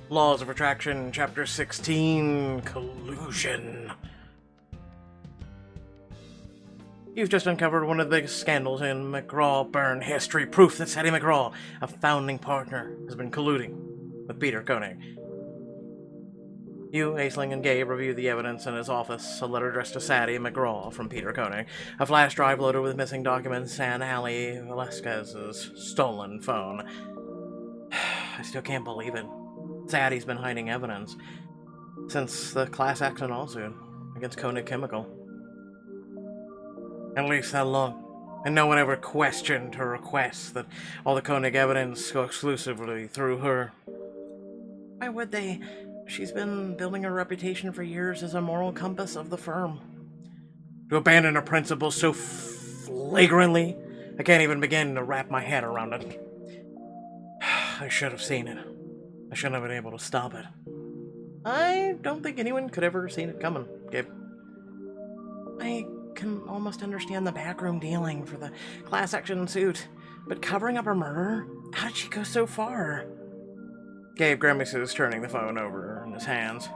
Laws of Attraction, Chapter 16, Collusion. You've just uncovered one of the biggest scandals in McGraw-Byrne history. Proof that Sadie McGraw, a founding partner, has been colluding with Peter Koenig. You, Aisling, and Gabe review the evidence in his office, a letter addressed to Sadie McGraw from Peter Koenig, a flash drive loaded with missing documents, and Ali Velasquez's stolen phone. I still can't believe it. Sadie's been hiding evidence since the class action lawsuit against Koenig Chemical. At least that long. And no one ever questioned her request that all the Koenig evidence go exclusively through her. Why would they? She's been building a reputation for years as a moral compass of the firm. To abandon her principles so flagrantly, I can't even begin to wrap my head around it. I should have seen it. I shouldn't have been able to stop it. I don't think anyone could ever have seen it coming, Gabe. I can almost understand the backroom dealing for the class action suit, but covering up her murder? How did she go so far? Gabe grimaces, turning the phone over in his hands.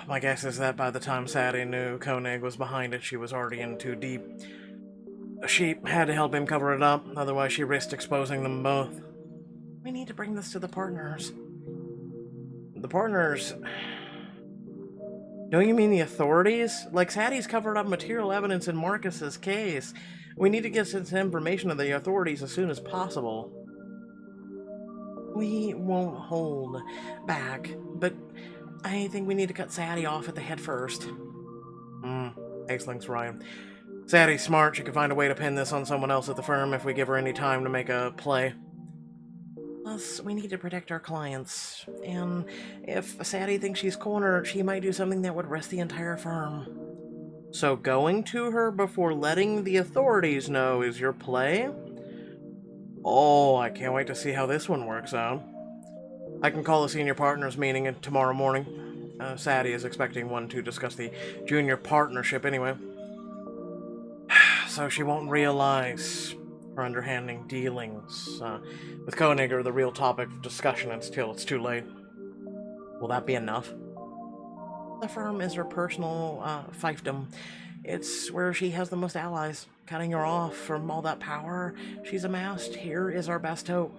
My guess is that by the time Sadie knew Koenig was behind it, she was already in too deep. She had to help him cover it up, otherwise she risked exposing them both. We need to bring this to the partners. The partners? Don't you mean the authorities? Like, Sadie's covered up material evidence in Marcus's case. We need to get this information to the authorities as soon as possible. We won't hold back, but I think we need to cut Sadie off at the head first. Aisling's right. Sadie's smart. She could find a way to pin this on someone else at the firm if we give her any time to make a play. Plus, we need to protect our clients, and if Sadie thinks she's cornered, she might do something that would risk the entire firm. So going to her before letting the authorities know is your play? Oh, I can't wait to see how this one works out. I can call a senior partners meeting tomorrow morning. Sadie is expecting one to discuss the junior partnership anyway. So she won't realize her underhanding dealings with Koenig are the real topic of discussion until it's too late. Will that be enough? The firm is her personal fiefdom. It's where she has the most allies. Cutting her off from all that power she's amassed here is our best hope.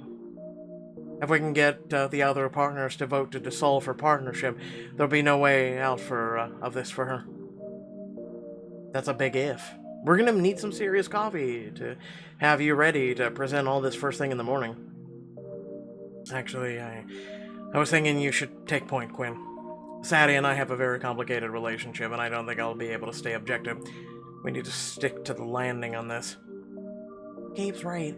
If we can get the other partners to vote to dissolve her partnership, there'll be no way out of this for her. That's a big if. We're gonna need some serious coffee to have you ready to present all this first thing in the morning. Actually, I was thinking you should take point, Quinn. Sadie and I have a very complicated relationship, and I don't think I'll be able to stay objective. We need to stick to the landing on this. Gabe's right.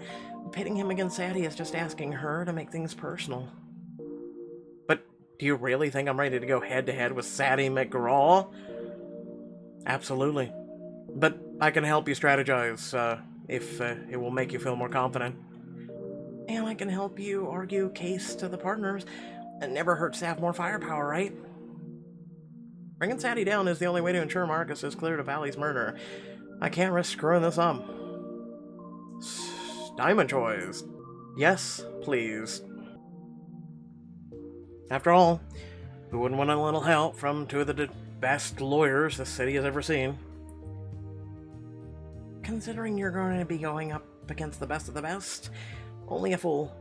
Pitting him against Sadie is just asking her to make things personal. But do you really think I'm ready to go head-to-head with Sadie McGraw? Absolutely. But I can help you strategize, if it will make you feel more confident. And I can help you argue case to the partners. It never hurts to have more firepower, right? Bringing Sadie down is the only way to ensure Marcus is cleared of Allie's murder. I can't risk screwing this up. Diamond choice. Yes, please. After all, who wouldn't want a little help from two of the best lawyers the city has ever seen? Considering you're going to be going up against the best of the best, only a fool.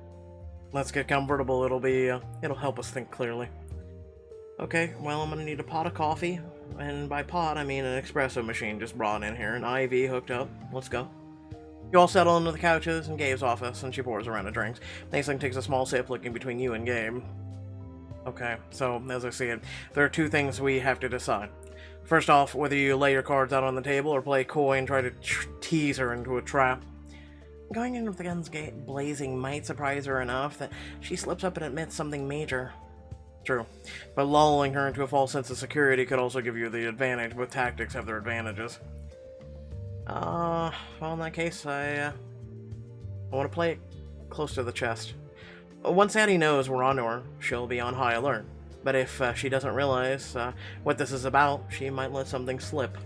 Let's get comfortable. It'll help us think clearly. Okay, well, I'm gonna need a pot of coffee, and by pot, I mean an espresso machine just brought in here, an IV hooked up. Let's go. You all settle into the couches in Gabe's office, and she pours around the drinks. Aisling takes a small sip, looking between you and Gabe. Okay, so, as I see it, there are two things we have to decide. First off, whether you lay your cards out on the table or play coy and try to tease her into a trap. Going in with the guns blazing might surprise her enough that she slips up and admits something major. True, but lulling her into a false sense of security could also give you the advantage, but tactics have their advantages. Well, in that case, I want to play it close to the chest. Once Sadie knows we're onto her, she'll be on high alert. But if she doesn't realize what this is about, she might let something slip.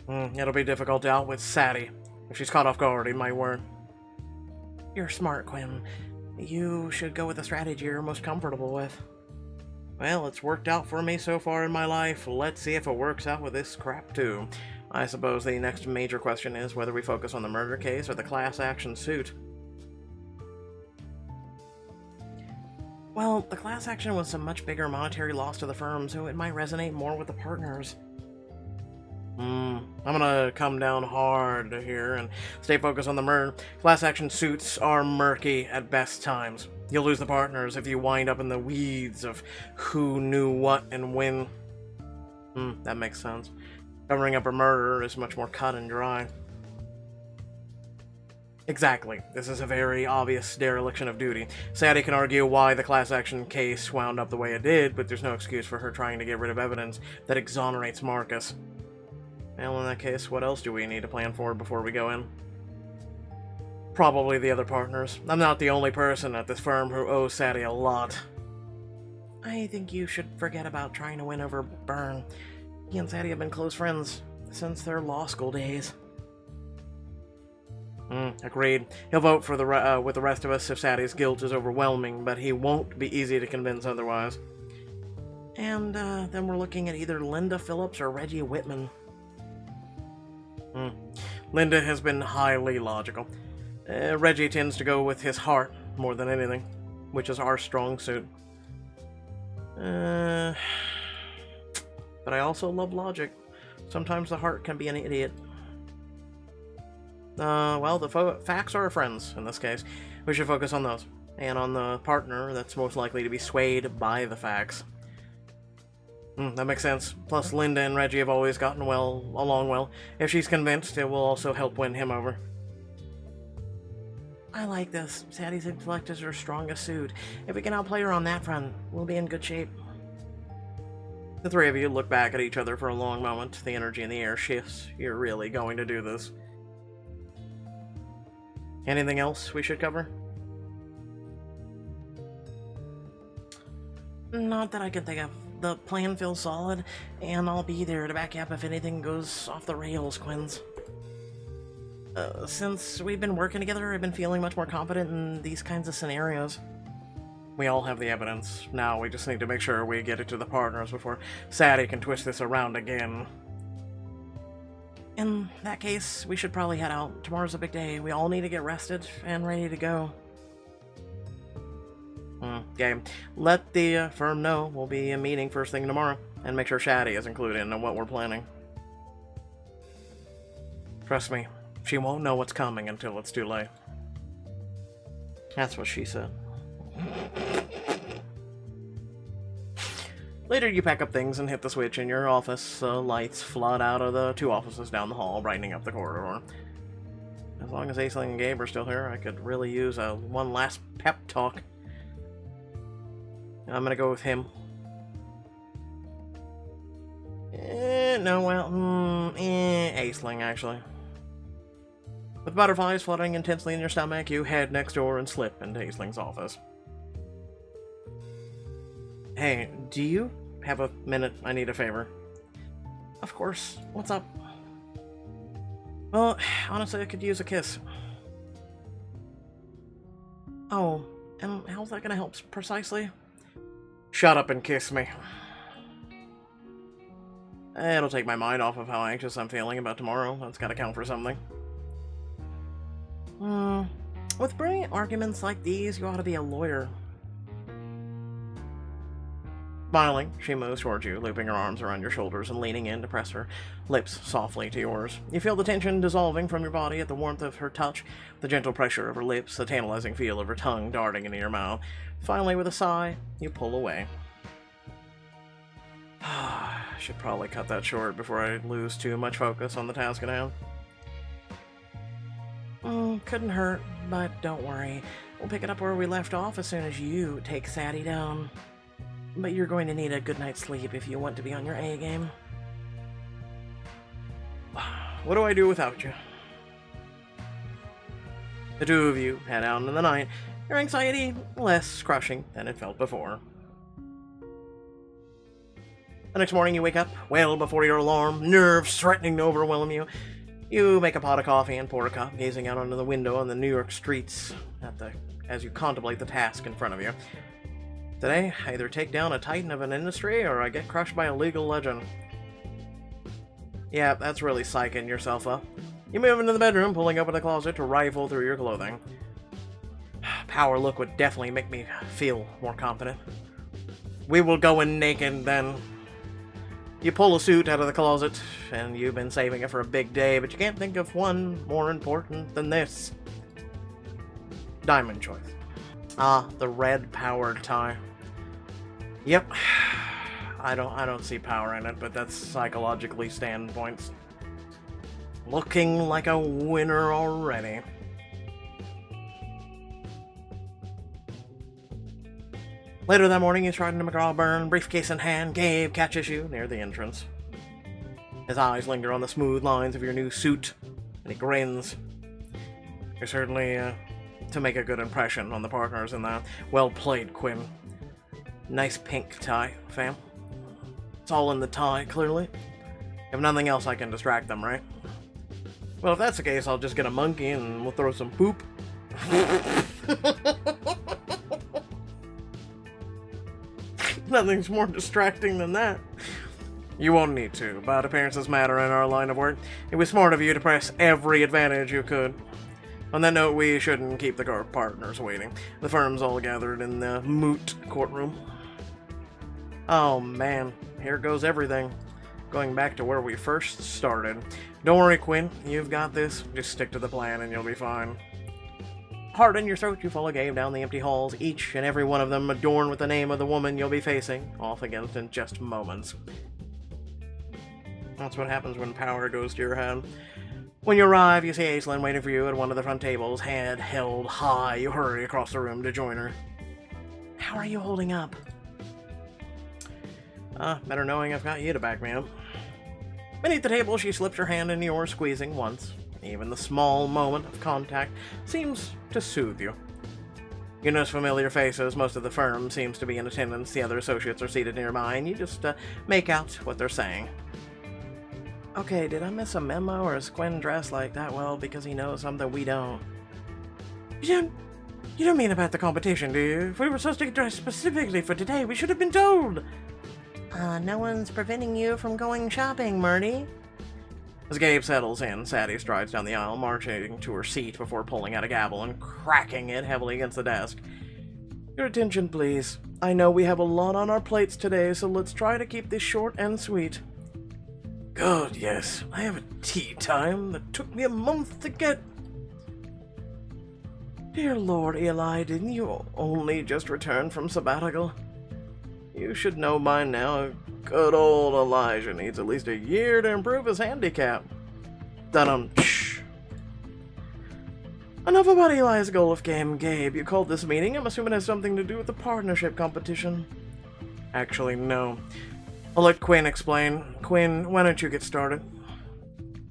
It'll be difficult to outwit Sadie. If she's caught off guard, it might work. You're smart, Quinn. You should go with the strategy you're most comfortable with. Well, it's worked out for me so far in my life. Let's see if it works out with this crap too. I suppose the next major question is whether we focus on the murder case or the class action suit. Well, the class action was a much bigger monetary loss to the firm, so it might resonate more with the partners. I'm gonna come down hard here and stay focused on the murder. Class action suits are murky at best times. You'll lose the partners if you wind up in the weeds of who knew what and when. That makes sense. Covering up a murder is much more cut and dry. Exactly. This is a very obvious dereliction of duty. Sadie can argue why the class action case wound up the way it did, but there's no excuse for her trying to get rid of evidence that exonerates Marcus. Well, in that case, what else do we need to plan for before we go in? Probably the other partners. I'm not the only person at this firm who owes Sadie a lot. I think you should forget about trying to win over Byrne. He and Sadie have been close friends since their law school days. Agreed. He'll vote for with the rest of us if Sadie's guilt is overwhelming, but he won't be easy to convince otherwise. And then we're looking at either Linda Phillips or Reggie Whitman. Linda has been highly logical. Reggie tends to go with his heart more than anything, which is our strong suit. But I also love logic. Sometimes the heart can be an idiot. Well, the facts are our friends in this case. We should focus on those. And on the partner that's most likely to be swayed by the facts. That makes sense. Plus, Linda and Reggie have always gotten along well. If she's convinced, it will also help win him over. I like this. Sadie's intellect is her strongest suit. If we can outplay her on that front, we'll be in good shape. The three of you look back at each other for a long moment. The energy in the air shifts. You're really going to do this. Anything else we should cover? Not that I can think of. The plan feels solid, and I'll be there to back you up if anything goes off the rails, Quinns. Since we've been working together, I've been feeling much more confident in these kinds of scenarios. We all have the evidence. Now we just need to make sure we get it to the partners before Sadie can twist this around again. In that case, we should probably head out. Tomorrow's a big day. We all need to get rested and ready to go. Gabe, let the firm know we'll be meeting first thing tomorrow, and make sure Sadie is included in what we're planning. Trust me, she won't know what's coming until it's too late. That's what she said. Later, you pack up things and hit the switch in your office. Lights flood out of the two offices down the hall, brightening up the corridor. As long as Aisling and Gabe are still here, I could really use one last pep talk. I'm gonna go with him. Aisling, actually. With butterflies fluttering intensely in your stomach, you head next door and slip into Aisling's office. Hey, do you have a minute? I need a favor. Of course. What's up? Well, honestly, I could use a kiss. Oh, and how's that gonna help precisely? Shut up and kiss me. It'll take my mind off of how anxious I'm feeling about tomorrow. That's gotta count for something. With brilliant arguments like these, you ought to be a lawyer. Smiling, she moves towards you, looping her arms around your shoulders and leaning in to press her lips softly to yours. You feel the tension dissolving from your body at the warmth of her touch, the gentle pressure of her lips, the tantalizing feel of her tongue darting into your mouth. Finally, with a sigh, you pull away. I should probably cut that short before I lose too much focus on the task at hand. Couldn't hurt, but don't worry. We'll pick it up where we left off as soon as you take Sadie down. But you're going to need a good night's sleep if you want to be on your A game. What do I do without you? The two of you head out into the night, your anxiety less crushing than it felt before. The next morning you wake up well before your alarm, nerves threatening to overwhelm you. You make a pot of coffee and pour a cup, gazing out onto the window on the New York streets at the as you contemplate the task in front of you. Today, I either take down a titan of an industry, or I get crushed by a legal legend. Yeah, that's really psyching yourself up. You move into the bedroom, pulling open the closet to rifle through your clothing. Power look would definitely make me feel more confident. We will go in naked, then. You pull a suit out of the closet, and you've been saving it for a big day, but you can't think of one more important than this. Diamond choice. Ah, the red-powered tie. Yep. I don't see power in it, but that's psychologically standpoints. Looking like a winner already. Later that morning, you stride into McGrawburn, briefcase in hand. Gabe catches you near the entrance. His eyes linger on the smooth lines of your new suit, and he grins. You're certainly to make a good impression on the partners in that. Well played, Quinn. Nice pink tie, fam. It's all in the tie, clearly. If nothing else, I can distract them, right? Well, if that's the case, I'll just get a monkey and we'll throw some poop. Nothing's more distracting than that. You won't need to, but appearances matter in our line of work. It was smart of you to press every advantage you could. On that note, we shouldn't keep the partners waiting. The firm's all gathered in the moot courtroom. Oh man, here goes everything. Going back to where we first started. Don't worry, Quinn, you've got this. Just stick to the plan and you'll be fine. Heart in your throat, you follow Gabe down the empty halls, each and every one of them adorned with the name of the woman you'll be facing off against in just moments. That's what happens when power goes to your head. When you arrive, you see Aislinn waiting for you at one of the front tables, head held high. You hurry across the room to join her. How are you holding up? Better knowing I've got you to back me up. Beneath the table, she slips her hand into yours, squeezing once. Even the small moment of contact seems to soothe you. You notice familiar faces. Most of the firm seems to be in attendance. The other associates are seated nearby, and you just make out what they're saying. Okay, did I miss a memo, or is Quinn dressed like that well because he knows something we don't? You don't mean about the competition, do you? If we were supposed to get dressed specifically for today, we should have been told. No one's preventing you from going shopping, Murdy. As Gabe settles in, Sadie strides down the aisle, marching to her seat before pulling out a gavel and cracking it heavily against the desk. Your attention, please. I know we have a lot on our plates today, so let's try to keep this short and sweet. God, yes. I have a tea time that took me a month to get. Dear Lord, Eli, didn't you only just return from sabbatical? You should know by now, good old Elijah needs at least a year to improve his handicap. Dun-dum. Enough about Eli's golf game, Gabe. You called this meeting. I'm assuming it has something to do with the partnership competition. Actually, no. I'll let Quinn explain. Quinn, why don't you get started?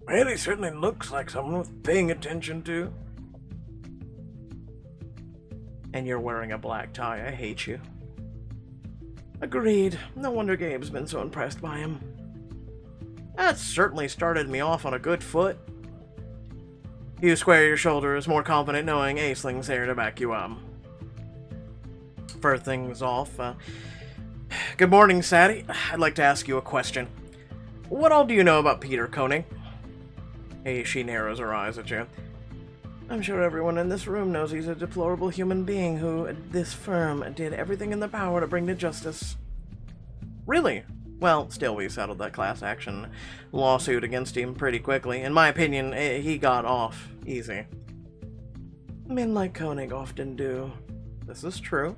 Well, he certainly looks like someone worth paying attention to. And you're wearing a black tie. I hate you. Agreed. No wonder Gabe's been so impressed by him. That certainly started me off on a good foot. You square your shoulders, more confident knowing Aisling's there to back you up. First things off, good morning, Sadie. I'd like to ask you a question. What all do you know about Peter Koenig? Hey, she narrows her eyes at you. I'm sure everyone in this room knows he's a deplorable human being who, this firm, did everything in their power to bring to justice. Really? Well, still, we settled that class action lawsuit against him pretty quickly. In my opinion, he got off easy. Men like Koenig often do. This is true.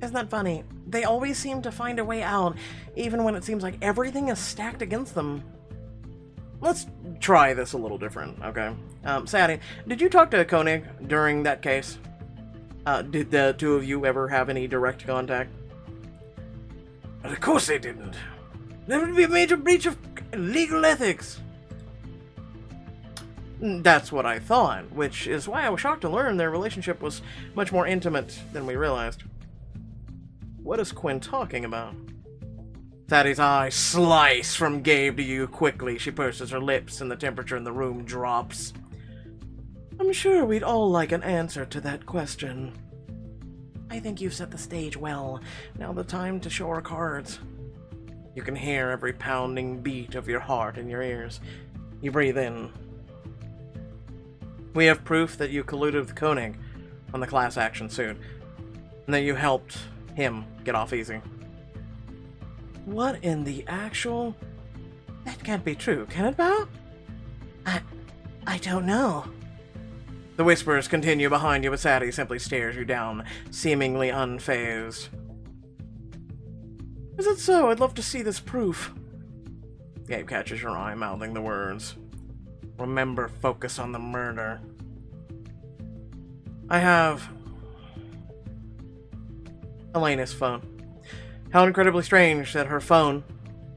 Isn't that funny? They always seem to find a way out, even when it seems like everything is stacked against them. Let's try this a little different, okay? Sadie, did you talk to Koenig during that case? Did the two of you ever have any direct contact? Of course they didn't. That would be a major breach of legal ethics. That's what I thought, which is why I was shocked to learn their relationship was much more intimate than we realized. What is Quinn talking about? Sadie's eyes slice from Gabe to you quickly. She purses her lips and the temperature in the room drops. I'm sure we'd all like an answer to that question. I think you've set the stage well. Now the time to show our cards. You can hear every pounding beat of your heart in your ears. You breathe in. We have proof that you colluded with Koenig on the class action suit, and that you helped him get off easy. What in the actual... That can't be true, can it, Bao? I don't know. The whispers continue behind you, but Sadie simply stares you down, seemingly unfazed. Is it so? I'd love to see this proof. Gabe catches your eye, mouthing the words. Remember, focus on the murder. I have Elena's phone. How incredibly strange that her phone,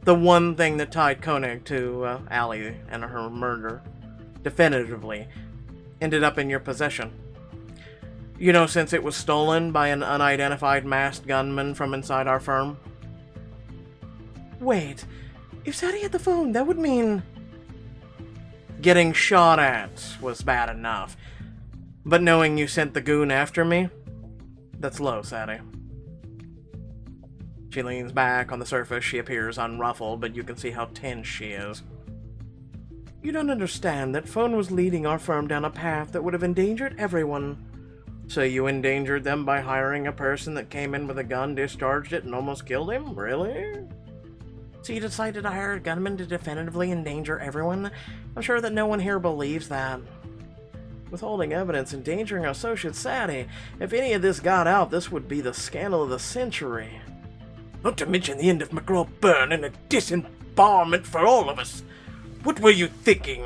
the one thing that tied Koenig to Ali and her murder, definitively, ended up in your possession. You know, since it was stolen by an unidentified masked gunman from inside our firm. Wait, if Sadie had the phone, that would mean... Getting shot at was bad enough. But knowing you sent the goon after me? That's low, Sadie. She leans back. On the surface, she appears unruffled, but you can see how tense she is. You don't understand. That phone was leading our firm down a path that would have endangered everyone. So you endangered them by hiring a person that came in with a gun, discharged it, and almost killed him? Really? So you decided to hire a gunman to definitively endanger everyone? I'm sure that no one here believes that. Withholding evidence, endangering our associate Sadie. If any of this got out, this would be the scandal of the century. Not to mention the end of McGraw-Byrne and a disembarment for all of us. What were you thinking?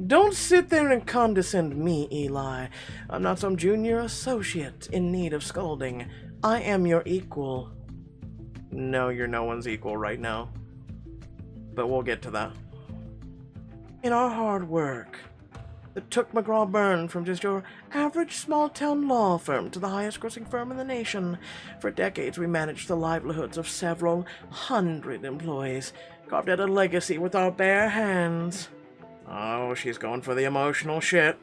Don't sit there and condescend me, Eli. I'm not some junior associate in need of scolding. I am your equal. No, you're no one's equal right now. But we'll get to that. In our hard work, that took McGraw-Byrne from just your average small-town law firm to the highest-grossing firm in the nation. For decades, we managed the livelihoods of several hundred employees, carved out a legacy with our bare hands. Oh, she's going for the emotional shit.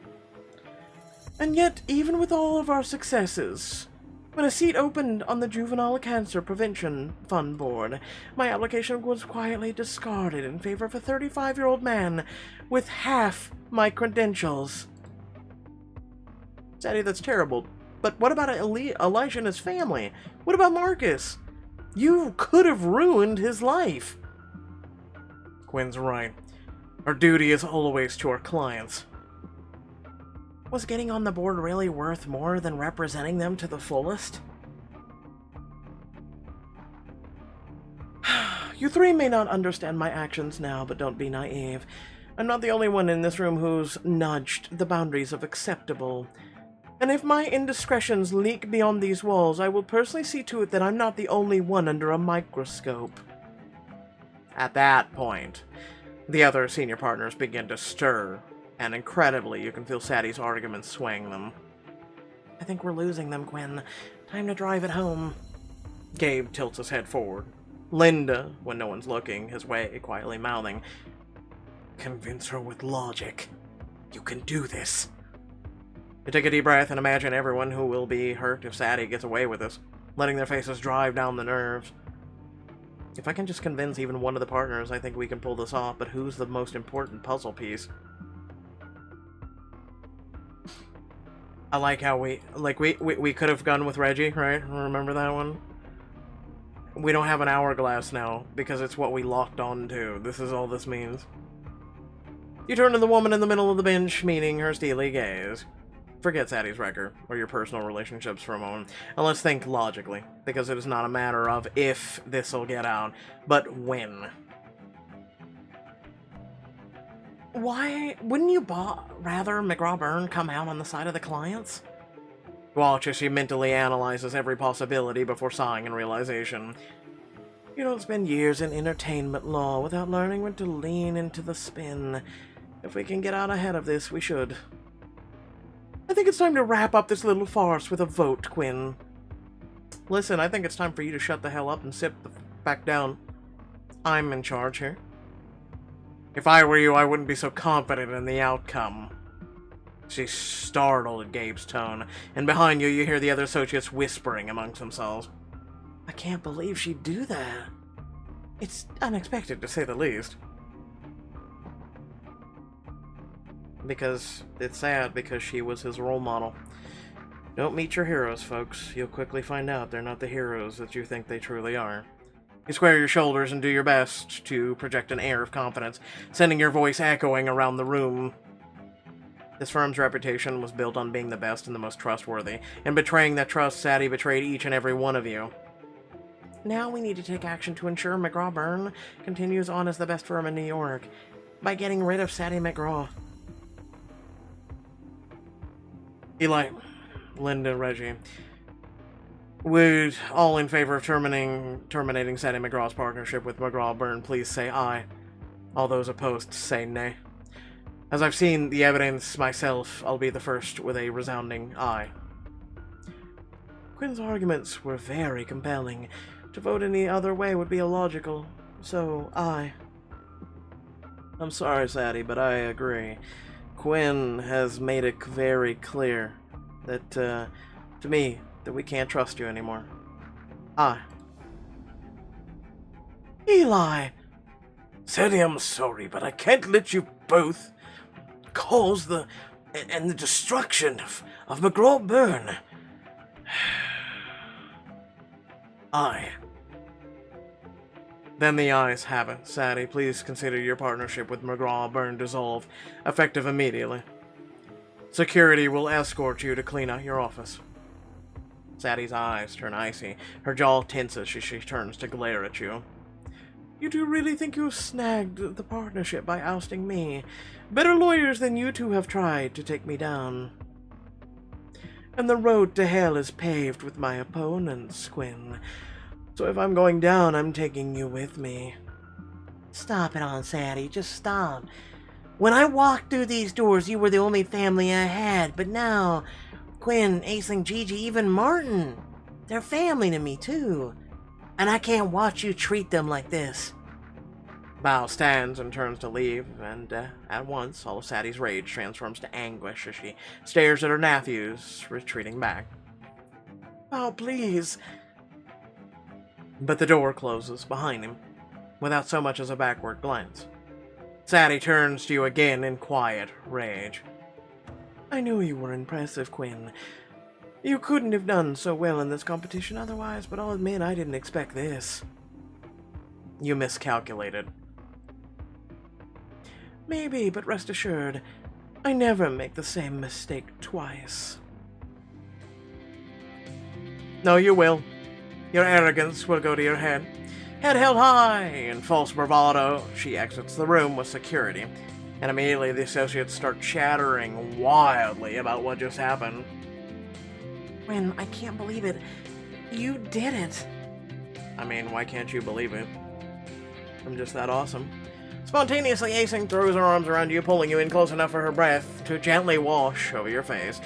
And yet, even with all of our successes, when a seat opened on the Juvenile Cancer Prevention Fund Board, my application was quietly discarded in favor of a 35-year-old man with half my credentials. Sadie, that's terrible. But what about Elijah and his family? What about Marcus? You could have ruined his life. Quinn's right. Our duty is always to our clients. Was getting on the board really worth more than representing them to the fullest? You three may not understand my actions now, but don't be naive. I'm not the only one in this room who's nudged the boundaries of acceptable. And if my indiscretions leak beyond these walls, I will personally see to it that I'm not the only one under a microscope. At that point, the other senior partners begin to stir, and incredibly, you can feel Sadie's arguments swaying them. I think we're losing them, Quinn. Time to drive it home. Gabe tilts his head forward. Linda, when no one's looking, his way, quietly mouthing, convince her with logic. You can do this. You take a deep breath and imagine everyone who will be hurt if Sadie gets away with this, letting their faces drive down the nerves. If I can just convince even one of the partners, I think we can pull this off, but who's the most important puzzle piece? I like how we could have gone with Reggie, right? Remember that one? We don't have an hourglass now, because it's what we locked on to. This is all this means. You turn to the woman in the middle of the bench, meeting her steely gaze. Forget Sadie's record, or your personal relationships for a moment, and let's think logically, because it is not a matter of if this'll get out, but when. Why wouldn't you rather McGraw-Byrne come out on the side of the clients? Watch as she mentally analyzes every possibility before sighing in realization. You don't spend years in entertainment law without learning when to lean into the spin. If we can get out ahead of this, we should. I think it's time to wrap up this little farce with a vote, Quinn. Listen, I think it's time for you to shut the hell up and sit back down. I'm in charge here. If I were you, I wouldn't be so confident in the outcome. She's startled at Gabe's tone, and behind you, you hear the other associates whispering amongst themselves. I can't believe she'd do that. It's unexpected, to say the least. Because it's sad, because she was his role model. Don't meet your heroes, folks. You'll quickly find out they're not the heroes that you think they truly are. You square your shoulders and do your best to project an air of confidence, sending your voice echoing around the room. This firm's reputation was built on being the best and the most trustworthy, and betraying that trust, Sadie betrayed each and every one of you. Now we need to take action to ensure McGraw-Byrne continues on as the best firm in New York, by getting rid of Sadie McGraw. Eli, Linda, Reggie, would all in favor of terminating Sadie McGraw's partnership with McGraw-Byrne please say aye. All those opposed say nay. As I've seen the evidence myself, I'll be the first with a resounding aye. Quinn's arguments were very compelling. To vote any other way would be illogical, so aye. I'm sorry, Sadie, but I agree. Quinn has made it very clear that, to me, that we can't trust you anymore. Aye. Eli! Sadie, I'm sorry, but I can't let you both cause the destruction of McGraw-Byrne. Aye. Then the ayes have it. Sadie, please consider your partnership with McGraw-Byrne dissolved, effective immediately. Security will escort you to clean out your office. Sadie's eyes turn icy. Her jaw tenses as she turns to glare at you. You two really think you've snagged the partnership by ousting me? Better lawyers than you two have tried to take me down. And the road to hell is paved with my opponents, Quinn. So if I'm going down, I'm taking you with me. Stop it on, Sadie. Just stop. When I walked through these doors, you were the only family I had. But now, Quinn, Aisling, Gigi, even Martin, they're family to me, too. And I can't watch you treat them like this. Bao stands and turns to leave, and at once, all of Sadie's rage transforms to anguish as she stares at her nephews, retreating back. Bao, please. But the door closes behind him, without so much as a backward glance. Sadie turns to you again in quiet rage. I knew you were impressive, Quinn. You couldn't have done so well in this competition otherwise, but I'll admit I didn't expect this. You miscalculated. Maybe, but rest assured, I never make the same mistake twice. No, you will. Your arrogance will go to your head. Head held high in false bravado, she exits the room with security, and immediately the associates start chattering wildly about what just happened. Quinn, I can't believe it. You did it. I mean, why can't you believe it? I'm just that awesome. Spontaneously, Aisling throws her arms around you, pulling you in close enough for her breath to gently wash over your face.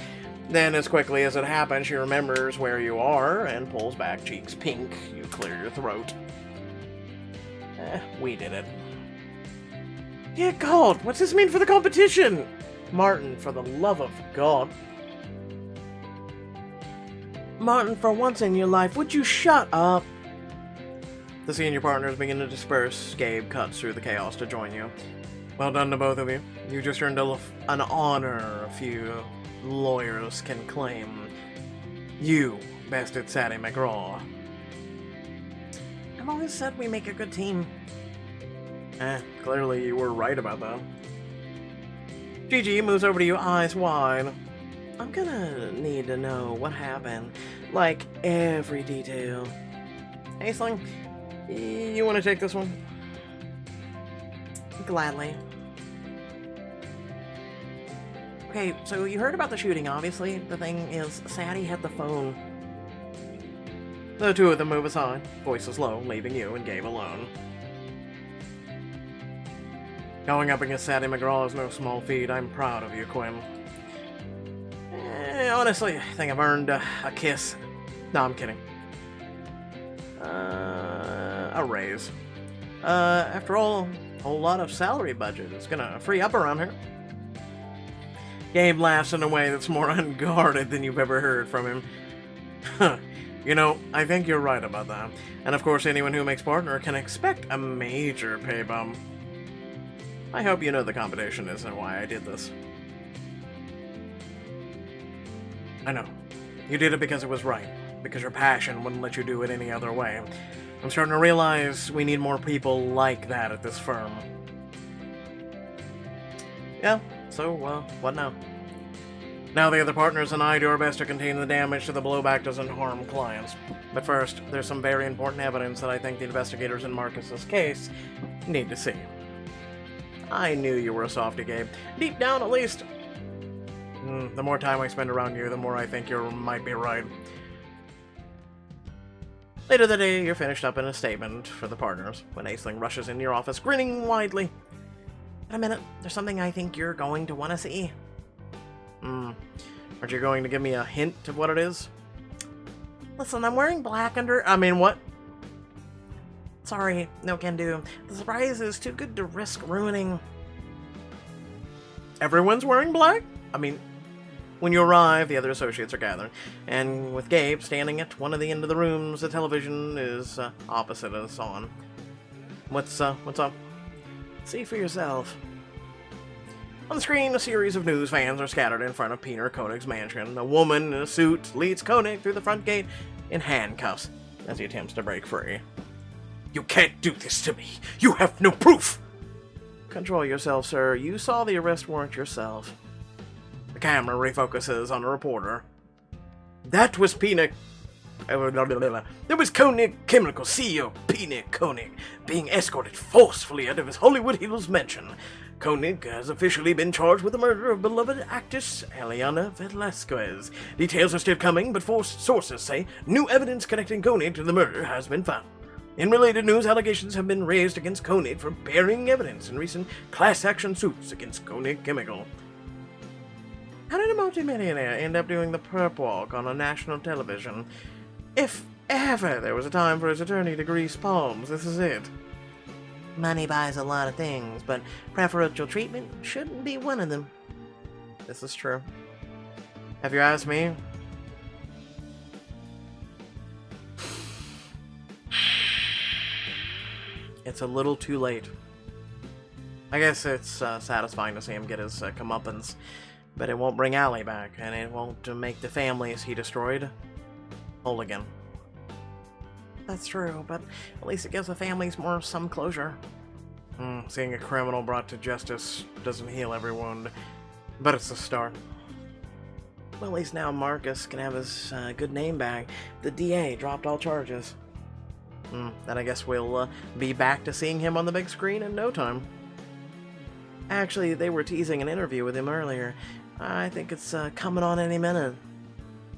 Then, as quickly as it happens, she remembers where you are and pulls back, cheeks pink. You clear your throat. We did it. Dear God, what's this mean for the competition? Martin, for the love of God. Martin, for once in your life, would you shut up? The senior partners begin to disperse. Gabe cuts through the chaos to join you. Well done to both of you. You just earned an honor a few lawyers can claim. You bested Sadie McGraw. I've always said we make a good team. Clearly you were right about that. Gigi moves over to you, eyes wide. I'm gonna need to know what happened. Like, every detail. Aisling, you want to take this one? Gladly. Okay, so you heard about the shooting, obviously. The thing is, Sadie had the phone. The two of them move aside, voices low, leaving you and Gabe alone. Going up against Sadie McGraw is no small feat. I'm proud of you, Quinn. Honestly, I think I've earned a kiss. No, I'm kidding. A raise. After all, a whole lot of salary budget is gonna free up around here. Gabe laughs in a way that's more unguarded than you've ever heard from him. Huh. You know, I think you're right about that. And of course, anyone who makes partner can expect a major pay bump. I hope you know the competition isn't why I did this. I know. You did it because it was right. Because your passion wouldn't let you do it any other way. I'm starting to realize we need more people like that at this firm. Yeah, so, what now? Now the other partners and I do our best to contain the damage so the blowback doesn't harm clients. But first, there's some very important evidence that I think the investigators in Marcus's case need to see. I knew you were a softy, Gabe. Deep down, at least. The more time I spend around you, the more I think you might be right. Later that day, you're finished up in a statement for the partners when Aisling rushes into your office, grinning widely. Wait a minute, there's something I think you're going to want to see. Aren't you going to give me a hint of what it is? Listen, I'm wearing black what? Sorry, no can do. The surprise is too good to risk ruining. Everyone's wearing black? When you arrive, the other associates are gathered, and with Gabe standing at one of the end of the rooms, the television is opposite us on. What's up? See for yourself. On the screen, a series of news vans are scattered in front of Peter Koenig's mansion. A woman in a suit leads Koenig through the front gate in handcuffs as he attempts to break free. You can't do this to me! You have no proof! Control yourself, sir. You saw the arrest warrant yourself. The camera refocuses on a reporter. That was Peter... There was Koenig Chemical CEO Peter Koenig being escorted forcefully out of his Hollywood Hills mansion. Koenig has officially been charged with the murder of beloved actress Aliana Velasquez. Details are still coming, but sources say new evidence connecting Koenig to the murder has been found. In related news, allegations have been raised against Koenig for bearing evidence in recent class action suits against Koenig Chemical. How did a multimillionaire end up doing the perp walk on a national television? If ever there was a time for his attorney to grease palms, this is it. Money buys a lot of things, but preferential treatment shouldn't be one of them. This is true. Have you asked me? It's a little too late. I guess it's satisfying to see him get his comeuppance, but it won't bring Allie back, and it won't make the families he destroyed whole again. That's true, but at least it gives the families some closure. Seeing a criminal brought to justice doesn't heal every wound, but it's a start. Well, at least now Marcus can have his good name back. The DA dropped all charges. Then I guess we'll be back to seeing him on the big screen in no time. Actually, they were teasing an interview with him earlier. I think it's coming on any minute.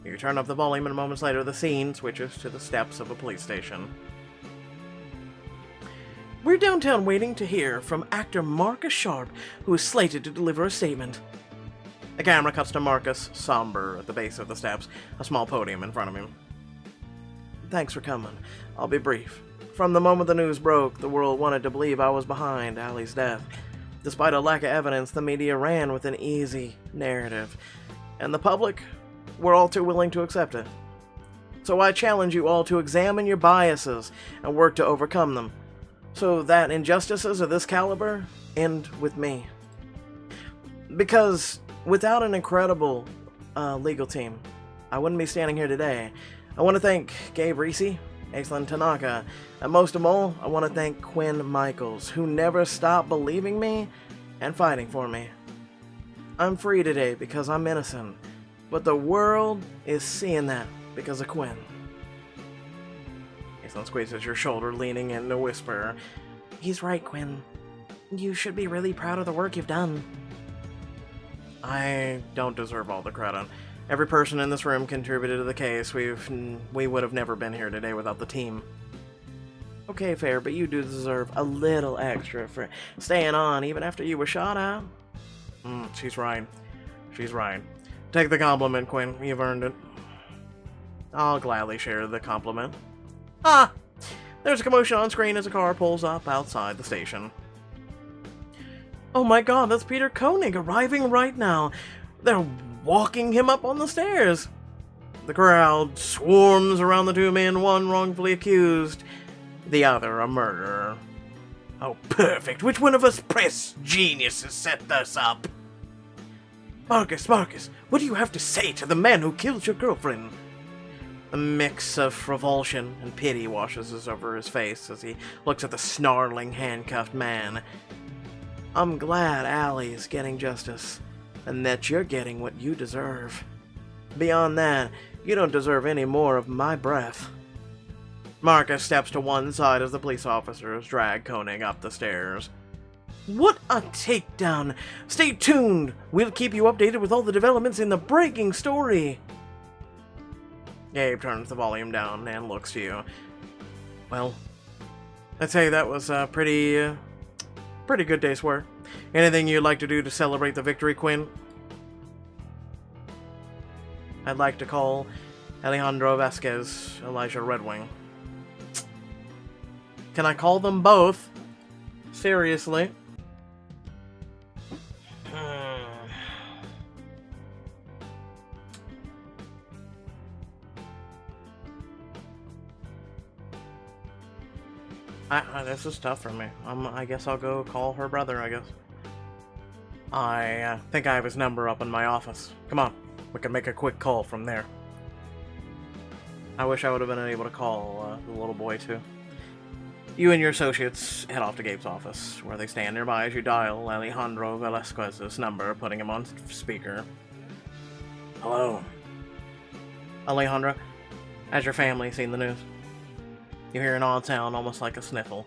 You turn up the volume, and moments later the scene switches to the steps of a police station. We're downtown waiting to hear from actor Marcus Sharp, who is slated to deliver a statement. The camera cuts to Marcus, somber at the base of the steps, a small podium in front of him. Thanks for coming. I'll be brief. From the moment the news broke, the world wanted to believe I was behind Allie's death. Despite a lack of evidence, the media ran with an easy narrative, and the public were all too willing to accept it. So I challenge you all to examine your biases and work to overcome them, so that injustices of this caliber end with me. Because without an incredible legal team, I wouldn't be standing here today. I want to thank Gabe Reese, Aislinn Tanaka, and most of all, I want to thank Quinn Michaels, who never stopped believing me and fighting for me. I'm free today because I'm innocent, but the world is seeing that because of Quinn. Aislinn squeezes your shoulder, leaning in to whisper, He's right, Quinn. You should be really proud of the work you've done. I don't deserve all the credit. Every person in this room contributed to the case. We would have never been here today without the team. Okay, fair, but you do deserve a little extra for staying on even after you were shot at. She's right. She's right. Take the compliment, Quinn. You've earned it. I'll gladly share the compliment. Ah! There's a commotion on screen as a car pulls up outside the station. Oh my god, that's Peter Koenig arriving right now. They're walking him up on the stairs. The crowd swarms around the two men, one wrongfully accused, the other a murderer. Oh, perfect. Which one of us press geniuses set this up? Marcus, what do you have to say to the man who killed your girlfriend? A mix of revulsion and pity washes over his face as he looks at the snarling, handcuffed man. I'm glad Allie is getting justice, and that you're getting what you deserve. Beyond that, you don't deserve any more of my breath. Marcus steps to one side as the police officers drag Koenig up the stairs. What a takedown! Stay tuned! We'll keep you updated with all the developments in the breaking story! Gabe turns the volume down and looks to you. Well, I'd say that was a pretty good day's work. Anything you'd like to do to celebrate the victory, Quinn? I'd like to call Alejandro Vasquez Elijah Redwing. Can I call them both? Seriously? This is tough for me. I guess I'll go call her brother, I guess. I think I have his number up in my office. Come on, we can make a quick call from there. I wish I would have been able to call the little boy, too. You and your associates head off to Gabe's office, where they stand nearby as you dial Alejandro Velasquez's number, putting him on speaker. Hello. Alejandro, has your family seen the news? You hear an odd sound, almost like a sniffle.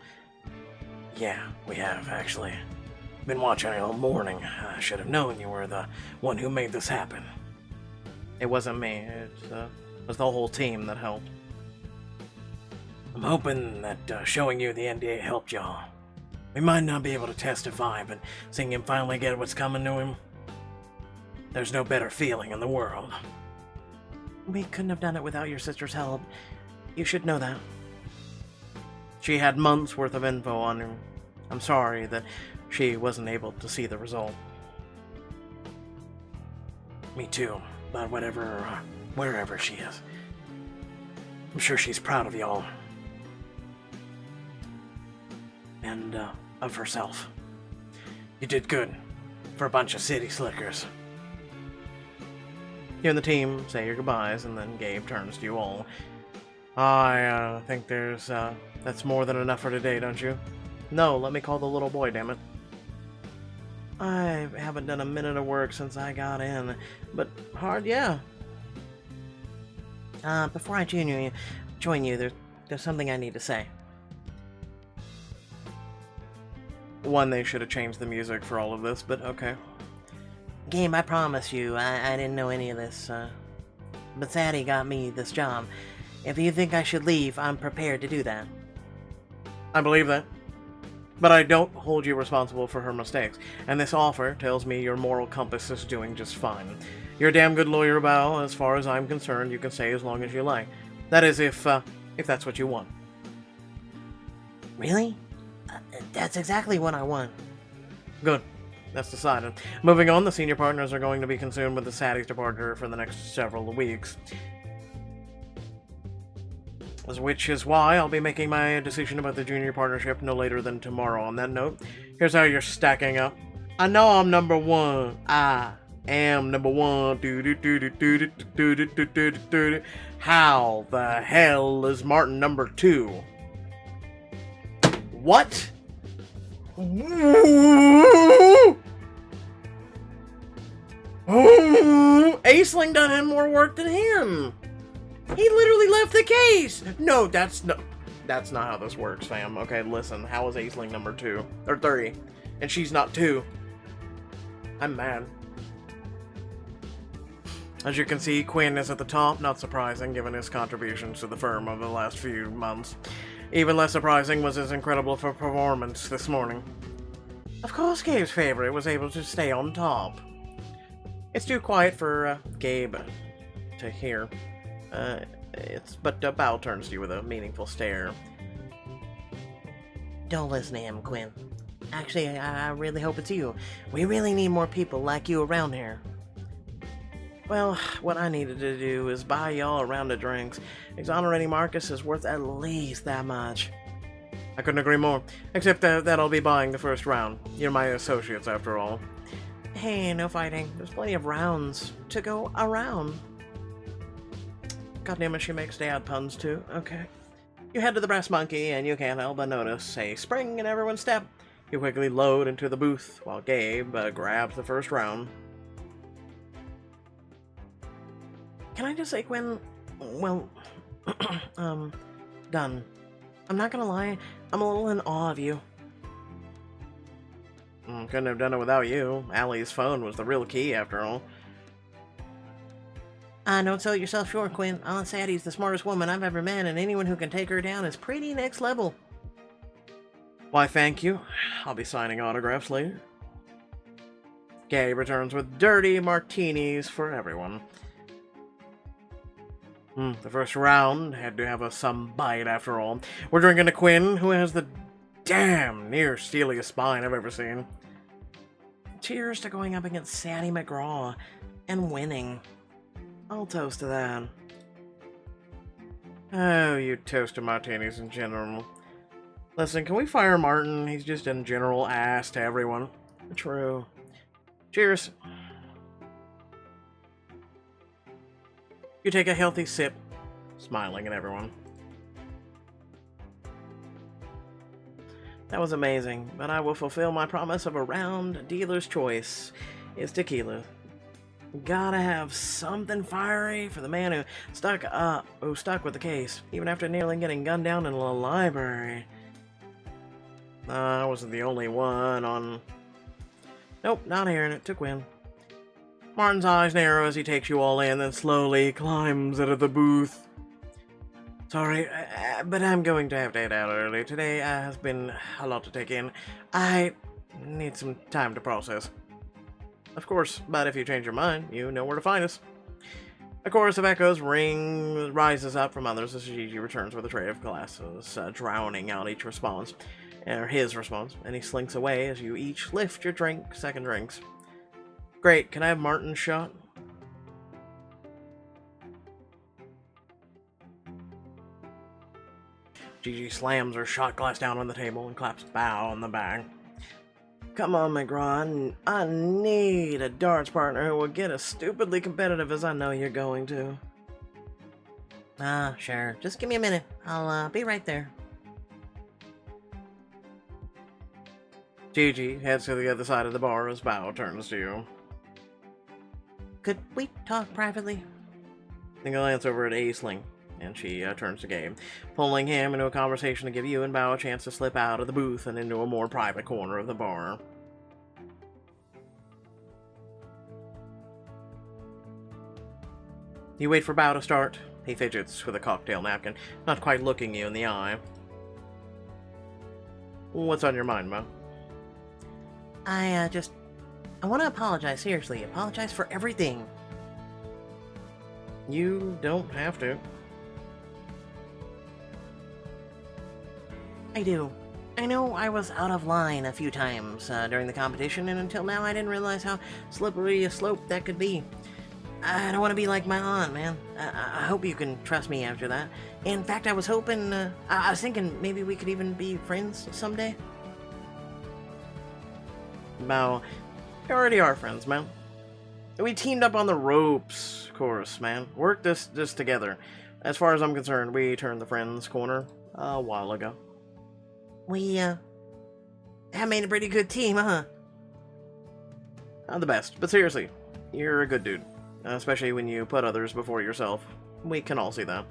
Yeah, we have, actually. Been watching it all morning. I should have known you were the one who made this happen. It wasn't me. It was the whole team that helped. I'm hoping that showing you the NDA helped y'all. We might not be able to testify, but seeing him finally get what's coming to him, there's no better feeling in the world. We couldn't have done it without your sister's help. You should know that. She had months' worth of info on him. I'm sorry that she wasn't able to see the result. Me too, but wherever she is. I'm sure she's proud of y'all. And, of herself. You did good for a bunch of city slickers. You and the team say your goodbyes, and then Gabe turns to you all. I think that's more than enough for today, don't you? No, let me call the little boy, damn it. I haven't done a minute of work since I got in, but hard, yeah. Before I join you, there's something I need to say. One, they should have changed the music for all of this, but okay. Gabe, I promise you, I didn't know any of this, but Sadie got me this job. If you think I should leave, I'm prepared to do that. I believe that. But I don't hold you responsible for her mistakes, and this offer tells me your moral compass is doing just fine. You're a damn good lawyer, Bao. As far as I'm concerned, you can stay as long as you like. That is, if that's what you want. Really? That's exactly what I want. Good. That's decided. Moving on, the senior partners are going to be consumed with the Saddie's departure for the next several weeks. Which is why I'll be making my decision about the junior partnership no later than tomorrow. On that note, here's how you're stacking up. I know I'm number one. I am number one. How the hell is Martin number two? What? Aisling done had more work than him. He literally left the case! No, that's not how this works, fam. Okay, listen, how is Aisling number 2? Or 3? And she's not 2. I'm mad. As you can see, Quinn is at the top, not surprising given his contributions to the firm over the last few months. Even less surprising was his incredible performance this morning. Of course Gabe's favorite was able to stay on top. It's too quiet for Gabe to hear. But Bao turns to you with a meaningful stare. Don't listen to him, Quinn. Actually, I really hope it's you. We really need more people like you around here. Well, what I needed to do is buy y'all a round of drinks. Exonerating Marcus is worth at least that much. I couldn't agree more, except that I'll be buying the first round. You're my associates, after all. Hey, no fighting. There's plenty of rounds to go around. Goddamn it, she makes dad puns too. Okay. You head to the Brass Monkey, and you can't help but notice a spring in everyone's step. You quickly load into the booth, while Gabe grabs the first round. Can I just say, Quinn? Well, done. I'm not gonna lie, I'm a little in awe of you. Couldn't have done it without you. Allie's phone was the real key, after all. Don't sell yourself short, Quinn. Aunt Sadie's the smartest woman I've ever met, and anyone who can take her down is pretty next level. Why, thank you. I'll be signing autographs later. Gabe returns with dirty martinis for everyone. The first round had to have some bite after all. We're drinking to Quinn, who has the damn near steeliest spine I've ever seen. Cheers to going up against Sadie McGraw and winning. I'll toast to that. Oh, you toasted martinis in general. Listen, can we fire Martin? He's just in general ass to everyone. True. Cheers. You take a healthy sip, smiling at everyone. That was amazing, but I will fulfill my promise of a round dealer's choice. Is tequila. Gotta have something fiery for the man who stuck with the case, even after nearly getting gunned down in the library. I wasn't the only one on... Nope, not hearing it. Took win. Martin's eyes narrow as he takes you all in, then slowly climbs out of the booth. Sorry, but I'm going to have to head out early. Today has been a lot to take in. I need some time to process. Of course, but if you change your mind, you know where to find us. A chorus of echoes rises up from others as Gigi returns with a tray of glasses, drowning out each response, or his response, and he slinks away as you each lift your second drinks. Great, can I have Martin's shot? Gigi slams her shot glass down on the table and claps Bow on the back. Come on, McGraw. I need a darts partner who will get as stupidly competitive as I know you're going to. Sure. Just give me a minute. I'll be right there. Gigi heads to the other side of the bar as Bow turns to you. Could we talk privately? Then glance over at Aisling, and she turns to Gabe, pulling him into a conversation to give you and Bow a chance to slip out of the booth and into a more private corner of the bar. You wait for Bow to start. He fidgets with a cocktail napkin, not quite looking you in the eye. What's on your mind, Bow? I want to apologize, seriously. Apologize for everything. You don't have to. I do. I know I was out of line a few times during the competition, and until now I didn't realize how slippery a slope that could be. I don't want to be like my aunt, man. I hope you can trust me after that. In fact, I was hoping, I was thinking maybe we could even be friends someday. Bow, we already are friends, man. We teamed up on the ropes course, man. Worked this together. As far as I'm concerned, we turned the friends corner a while ago. We, have made a pretty good team, huh? Not the best, but seriously, you're a good dude. Especially when you put others before yourself. We can all see that.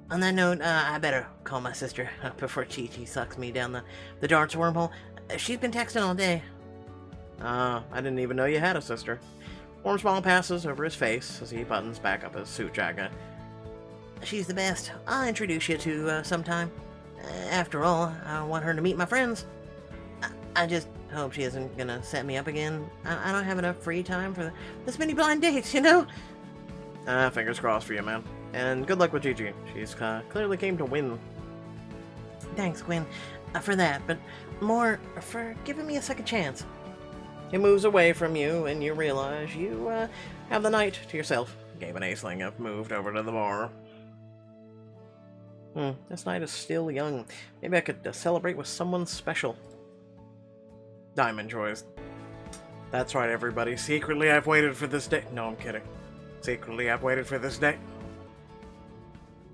On that note, I better call my sister before Chi-Chi sucks me down the darts wormhole. She's been texting all day. I didn't even know you had a sister. Warm smile passes over his face as he buttons back up his suit jacket. She's the best. I'll introduce you to sometime. After all, I want her to meet my friends. I just hope she isn't gonna set me up again. I don't have enough free time for this many blind dates, you know? Fingers crossed for you, man. And good luck with Gigi. She's clearly came to win. Thanks, Gwen, for that, but more for giving me a second chance. He moves away from you, and you realize you have the night to yourself. Gabe and Aisling have moved over to the bar. This night is still young. Maybe I could celebrate with someone special. Diamond enjoys. That's right, everybody. Secretly, I've waited for this day. No, I'm kidding. Secretly, I've waited for this day.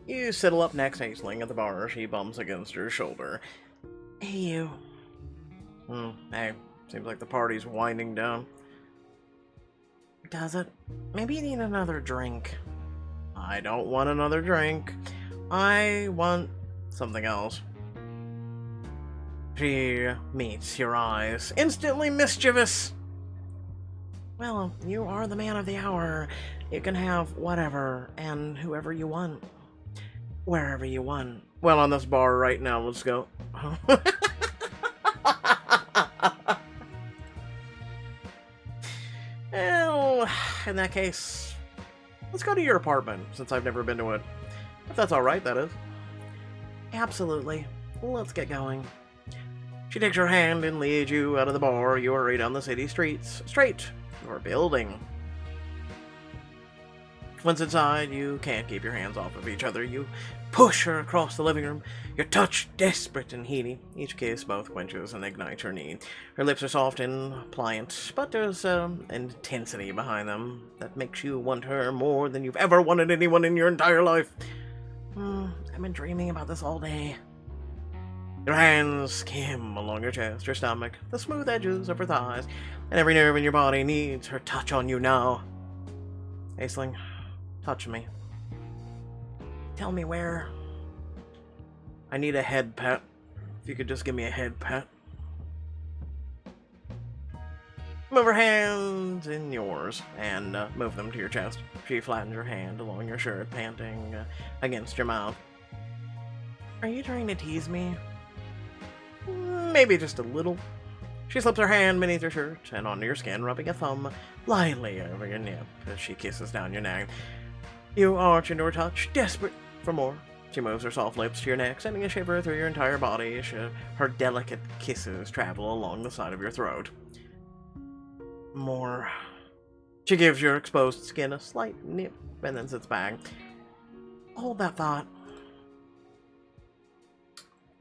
You settle up next to Aisling at the bar. She bumps against your shoulder. Hey, you. Hey. Seems like the party's winding down. Does it? Maybe you need another drink. I don't want another drink. I want something else. She meets your eyes, instantly mischievous. Well, you are the man of the hour. You can have whatever and whoever you want. Wherever you want. Well, on this bar right now, let's go. Well, in that case, let's go to your apartment, since I've never been to it. If that's alright, that is. Absolutely. Let's get going. She takes your hand and leads you out of the bar. You hurry down the city streets, straight to your building. Once inside, you can't keep your hands off of each other. You push her across the living room, your touch desperate and heaty. Each kiss both quenches and ignites her need. Her lips are soft and pliant, but there's intensity behind them that makes you want her more than you've ever wanted anyone in your entire life. I've been dreaming about this all day. Your hands skim along your chest, your stomach, the smooth edges of her thighs, and every nerve in your body needs her touch on you now. Aisling, touch me. Tell me where. I need a head pat. If you could just give me a head pat. Move her hands in yours and move them to your chest. She flattens her hand along your shirt, panting against your mouth. Are you trying to tease me? Maybe just a little. She slips her hand beneath your shirt and onto your skin, rubbing a thumb lightly over your nip as she kisses down your neck. You arch into her touch, desperate for more. She moves her soft lips to your neck, sending a shiver through your entire body as her delicate kisses travel along the side of your throat. More. She gives your exposed skin a slight nip and then sits back. Hold that thought.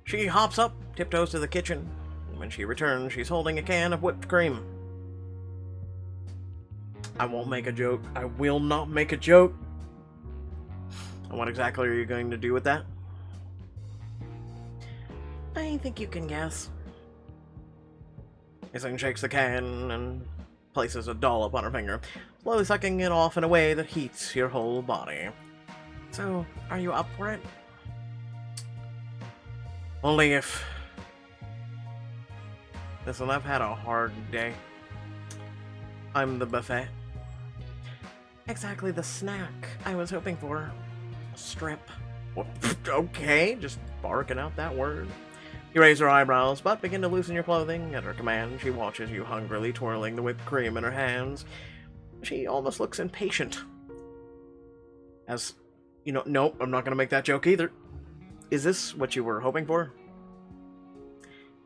She hops up, tiptoes to the kitchen. When she returns, she's holding a can of whipped cream. I won't make a joke. I will not make a joke. And what exactly are you going to do with that? I think you can guess. Aisling shakes the can and places a dollop on her finger, slowly sucking it off in a way that heats your whole body. So, are you up for it? Only if... Listen, I've had a hard day. I'm the buffet. Exactly the snack I was hoping for. A strip. Well, okay, just barking out that word. You raise her eyebrows, but begin to loosen your clothing. At her command, she watches you hungrily twirling the whipped cream in her hands. She almost looks impatient. As, you know, nope, I'm not going to make that joke either. Is this what you were hoping for?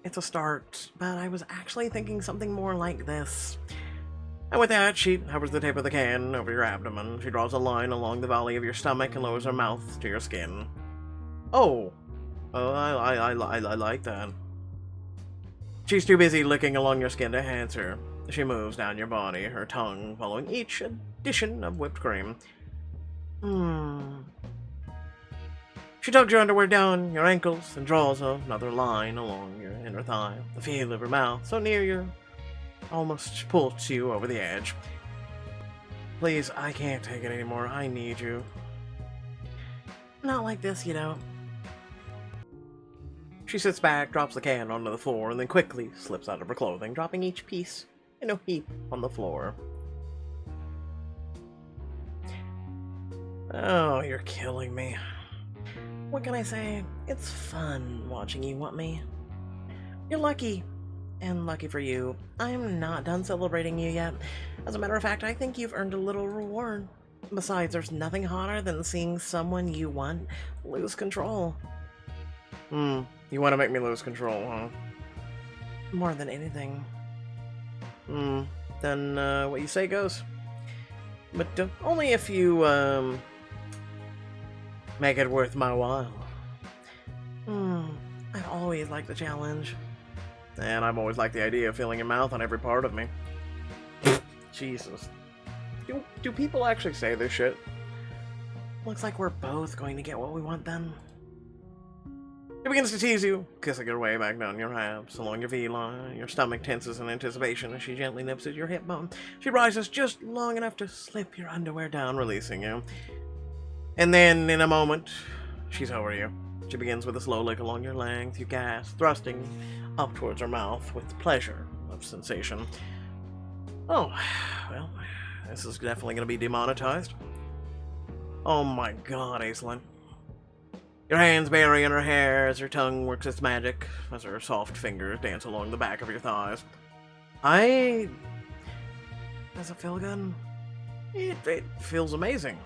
It's a start, but I was actually thinking something more like this. And with that, she hovers the tip of the can over your abdomen. She draws a line along the valley of your stomach and lowers her mouth to your skin. Oh, I like that. She's too busy licking along your skin to answer. She moves down your body, her tongue following each addition of whipped cream. She tugs your underwear down your ankles and draws another line along your inner thigh. The feel of her mouth so near you almost pulls you over the edge. Please, I can't take it anymore. I need you. Not like this, you know. She sits back, drops the can onto the floor, and then quickly slips out of her clothing, dropping each piece in a heap on the floor. Oh, you're killing me. What can I say? It's fun watching you want me. You're lucky. And lucky for you, I'm not done celebrating you yet. As a matter of fact, I think you've earned a little reward. Besides, there's nothing hotter than seeing someone you want lose control. You want to make me lose control, huh? More than anything. Then what you say goes. But only if you make it worth my while. I've always liked the challenge. And I've always liked the idea of filling your mouth on every part of me. Jesus. Do people actually say this shit? Looks like we're both going to get what we want then. She begins to tease you, kissing her way back down your abs, along your V-line. Your stomach tenses in anticipation as she gently nips at your hip bone. She rises just long enough to slip your underwear down, releasing you. And then, in a moment, she's over you. She begins with a slow lick along your length, you gasp, thrusting up towards her mouth with pleasure of sensation. Oh, well, this is definitely going to be demonetized. Oh my god, Aislinn. Your hands bury in her hair as her tongue works its magic, as her soft fingers dance along the back of your thighs. Does it feel good? It feels amazing.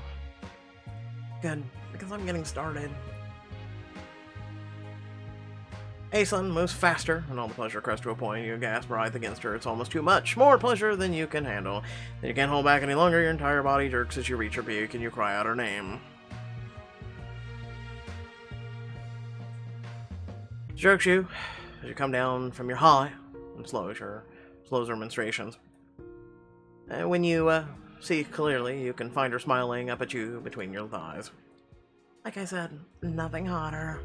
Good, because I'm getting started. Aislinn moves faster, and all the pleasure crests to a point. You gasp, writhe against her. It's almost too much. More pleasure than you can handle. Then you can't hold back any longer. Your entire body jerks as you reach her peak, and you cry out her name. She jerks you as you come down from your high and slows her menstruations. And when you see clearly, you can find her smiling up at you between your thighs. Like I said, nothing hotter.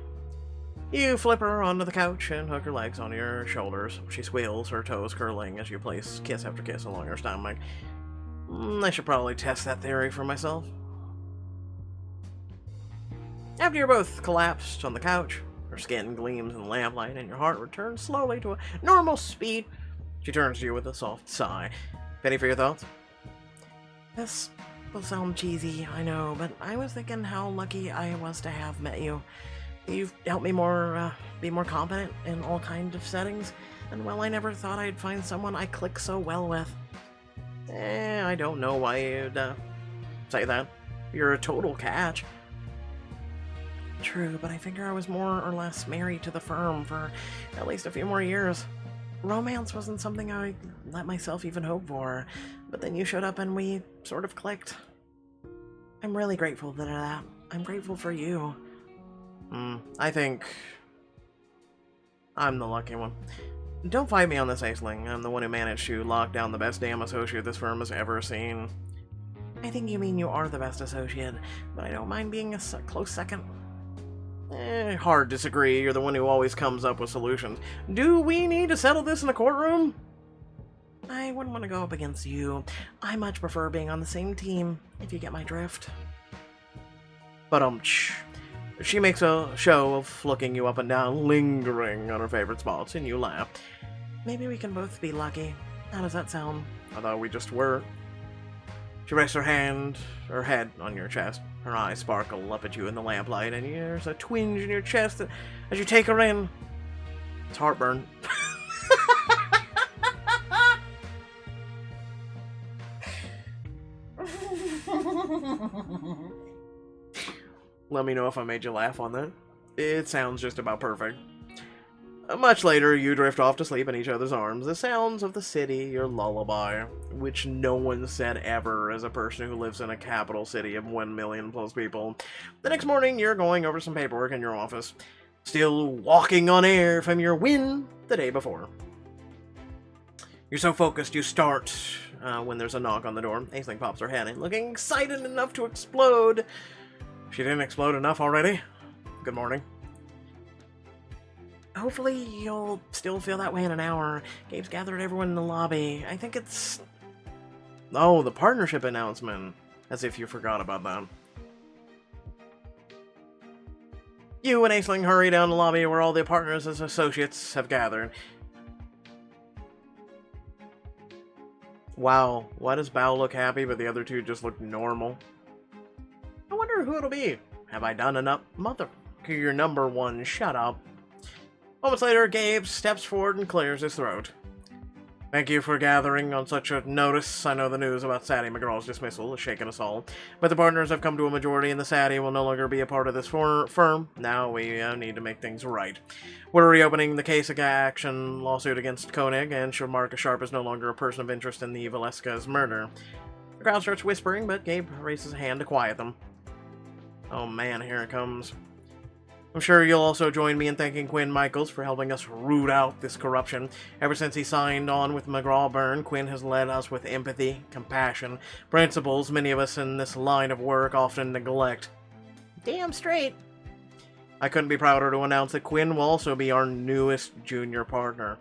You flip her onto the couch and hook her legs onto your shoulders. She squeals, her toes curling as you place kiss after kiss along her stomach. I should probably test that theory for myself. After you're both collapsed on the couch, her skin gleams in the lamplight and your heart returns slowly to a normal speed, she turns to you with a soft sigh. Penny for your thoughts? This will sound cheesy, I know, but I was thinking how lucky I was to have met you. You've helped me be more confident in all kinds of settings, and well, I never thought I'd find someone I click so well with. I don't know why you'd say that. You're a total catch. True, but I figure I was more or less married to the firm for at least a few more years. Romance wasn't something I let myself even hope for, but then you showed up and we sort of clicked. I'm really grateful for that. I'm grateful for you. I think I'm the lucky one. Don't fight me on this, Aislinn. I'm the one who managed to lock down the best damn associate this firm has ever seen. I think you mean you are the best associate, but I don't mind being a close second. Hard disagree. You're the one who always comes up with solutions. Do we need to settle this in the courtroom? I wouldn't want to go up against you. I much prefer being on the same team, if you get my drift. But she makes a show of looking you up and down, lingering on her favorite spots, and you laugh. Maybe we can both be lucky. How does that sound? I thought we just were. She rests her head on your chest. Her eyes sparkle up at you in the lamplight, and there's a twinge in your chest as you take her in. It's heartburn. Let me know if I made you laugh on that. It sounds just about perfect. Much later, you drift off to sleep in each other's arms. The sounds of the city, your lullaby, which no one said ever as a person who lives in a capital city of 1 million plus people. The next morning, you're going over some paperwork in your office, still walking on air from your win the day before. You're so focused, you start when there's a knock on the door. Aislinn pops her head in, looking excited enough to explode. She didn't explode enough already. Good morning. Hopefully you'll still feel that way in an hour. Gabe's gathered everyone in the lobby. I think it's... Oh, the partnership announcement. As if you forgot about that. You and Aislinn hurry down the lobby where all the partners and associates have gathered. Wow, why does Bao look happy but the other two just look normal? I wonder who it'll be. Have I done enough? Mother, you're number one, shut up. Moments later, Gabe steps forward and clears his throat. Thank you for gathering on such a notice. I know the news about Sadie McGraw's dismissal has shaken us all, but the partners have come to a majority and the Sadie will no longer be a part of this firm. Now we need to make things right. We're reopening the case action lawsuit against Koenig, and Marcus Sharp is no longer a person of interest in the Valesca's murder. The crowd starts whispering, but Gabe raises a hand to quiet them. Oh man, here it comes. I'm sure you'll also join me in thanking Quinn Michaels for helping us root out this corruption. Ever since he signed on with McGraw-Byrne, Quinn has led us with empathy, compassion, principles many of us in this line of work often neglect. Damn straight. I couldn't be prouder to announce that Quinn will also be our newest junior partner.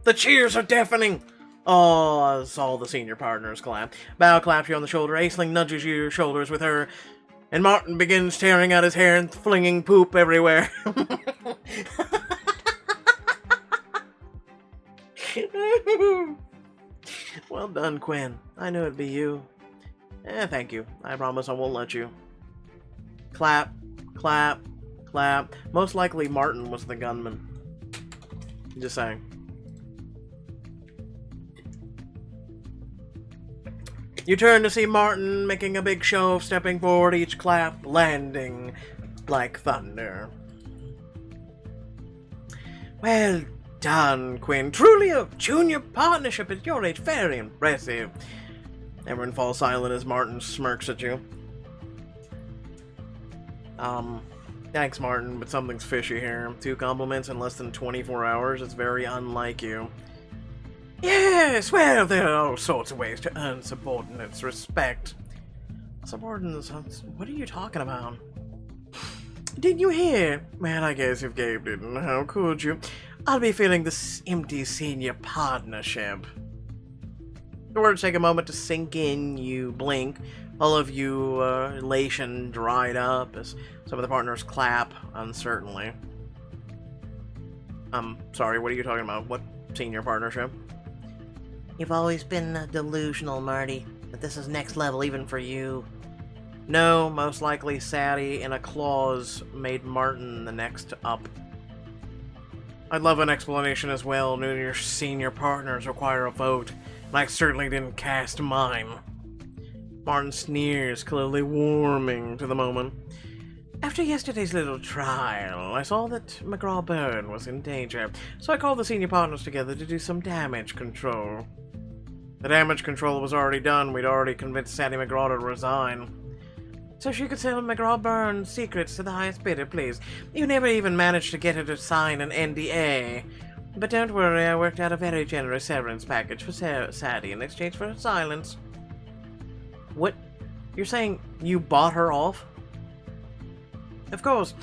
The cheers are deafening! Oh, as all the senior partners clap. Bao claps you on the shoulder, Aisling nudges your shoulders with her, and Martin begins tearing out his hair and flinging poop everywhere. Well done, Quinn. I knew it'd be you. Thank you. I promise I won't let you. Clap, clap, clap. Most likely Martin was the gunman. Just saying. You turn to see Martin making a big show of stepping forward, each clap landing like thunder. Well done, Quinn. Truly a junior partnership at your age. Very impressive. Everyone falls silent as Martin smirks at you. Thanks, Martin, but something's fishy here. 2 compliments in less than 24 hours. It's very unlike you. Yes, well, there are all sorts of ways to earn subordinates' respect. Subordinates? What are you talking about? Didn't you hear? Well, I guess if Gabe didn't, how could you? I'll be feeling this empty senior partnership. The words take a moment to sink in. You blink. All of you, elation dried up as some of the partners clap uncertainly. Sorry, what are you talking about? What senior partnership? You've always been delusional, Marty, but this is next level even for you. No, most likely Sadie in a clause made Martin the next up. I'd love an explanation as well. None of your senior partners require a vote, and I certainly didn't cast mine. Martin sneers, clearly warming to the moment. After yesterday's little trial, I saw that McGraw-Byrne was in danger, so I called the senior partners together to do some damage control. The damage control was already done. We'd already convinced Sadie McGraw to resign. So she could sell McGraw-Byrne's secrets to the highest bidder, please. You never even managed to get her to sign an NDA. But don't worry, I worked out a very generous severance package for Sadie in exchange for her silence. What? You're saying you bought her off? Of course.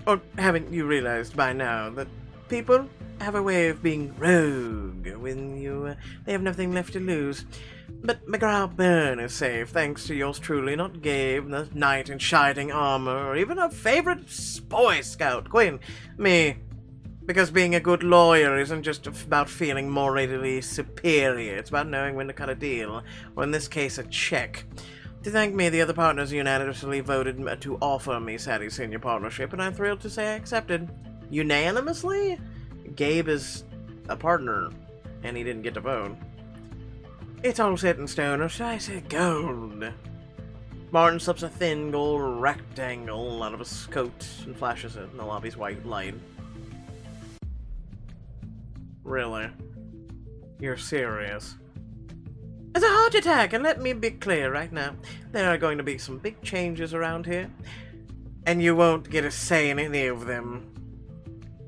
Or haven't you realized by now that people have a way of being rogue when they have nothing left to lose? But McGraw-Byrne is safe, thanks to yours truly, not Gabe, the knight in shining armor, or even our favorite Boy Scout, Quinn, me. Because being a good lawyer isn't just about feeling morally superior, it's about knowing when to cut a deal, or in this case, a check. To thank me, the other partners unanimously voted to offer me Sadie's senior partnership, and I'm thrilled to say I accepted. Unanimously? Gabe is a partner, and he didn't get to vote. It's all set in stone, or should I say gold? Martin slips a thin gold rectangle out of his coat and flashes it in the lobby's white light. Really? You're serious? It's a heart attack, and let me be clear right now. There are going to be some big changes around here, and you won't get a say in any of them.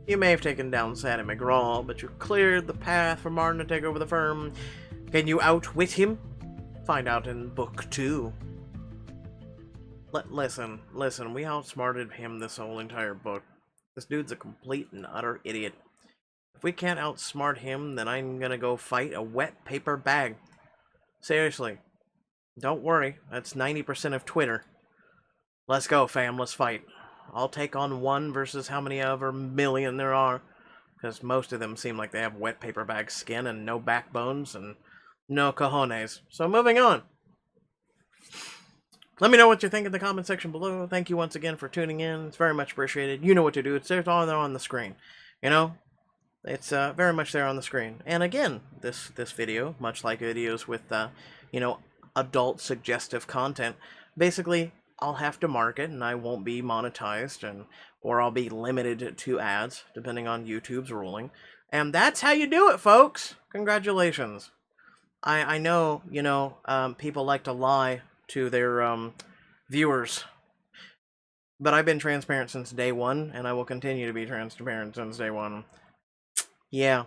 You may have taken down Sadie McGraw, but you cleared the path for Martin to take over the firm. Can you outwit him? Find out in Book 2. Listen, we outsmarted him this whole entire book. This dude's a complete and utter idiot. If we can't outsmart him, then I'm gonna go fight a wet paper bag. Seriously. Don't worry, that's 90% of Twitter. Let's go, fam, let's fight. I'll take on one versus how many ever million there are. Because most of them seem like they have wet paper bag skin and no backbones and no cojones. So moving on. Let me know what you think in the comment section below. Thank you once again for tuning in. It's very much appreciated. You know what to do. It's there on the screen. You know? It's very much there on the screen. And again, this video, much like videos with, you know, adult suggestive content, basically I'll have to mark it and I won't be monetized, and or I'll be limited to ads depending on YouTube's ruling. And that's how you do it, folks. Congratulations. I know, you know, people like to lie to their viewers, but I've been transparent since day one, and I will continue to be transparent since day one. Yeah.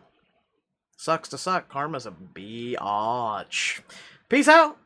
Sucks to suck. Karma's a biatch. Peace out!